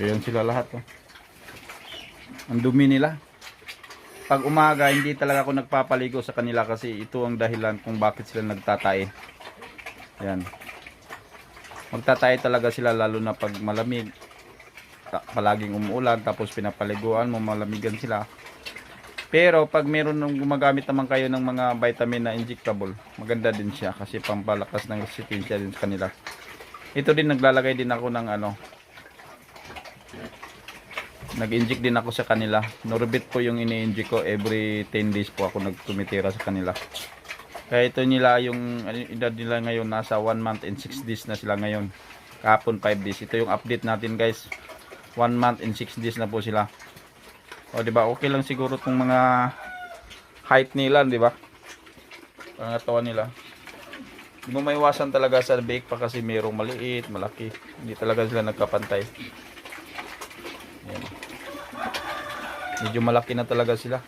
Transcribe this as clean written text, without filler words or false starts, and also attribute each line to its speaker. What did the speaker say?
Speaker 1: Ayan sila lahat. Oh. Ang dumi nila. Pag umaga, hindi talaga ako nagpapaligo sa kanila kasi ito ang dahilan kung bakit sila nagtatae. Ayan. Magtatae talaga sila lalo na pag malamig. Palaging umuulan tapos pinapaliguan mo, malamigan sila. Pero pag meron ng gumagamit naman kayo ng mga vitamin na injectable, maganda din siya kasi pampalakas ng resistensya din sa kanila. Ito din naglalagay din ako ng ano. Nag-inject din ako sa kanila. Norbit po yung ini-inject ko every 10 days po ako nagtumitira sa kanila. Kaya ito nila yung edad nila ngayon nasa 1 month and 6 days na sila ngayon. Kahapon 5 days. Ito yung update natin guys. 1 month and 6 days na po sila. O di ba okay lang siguro tong mga height nila, di ba? Pangatawan nila. Hindi mo maiwasan talaga sa bake pa kasi mayroong maliit, malaki. Hindi talaga sila nagkapantay. Ayan. Medyo malaki na talaga sila.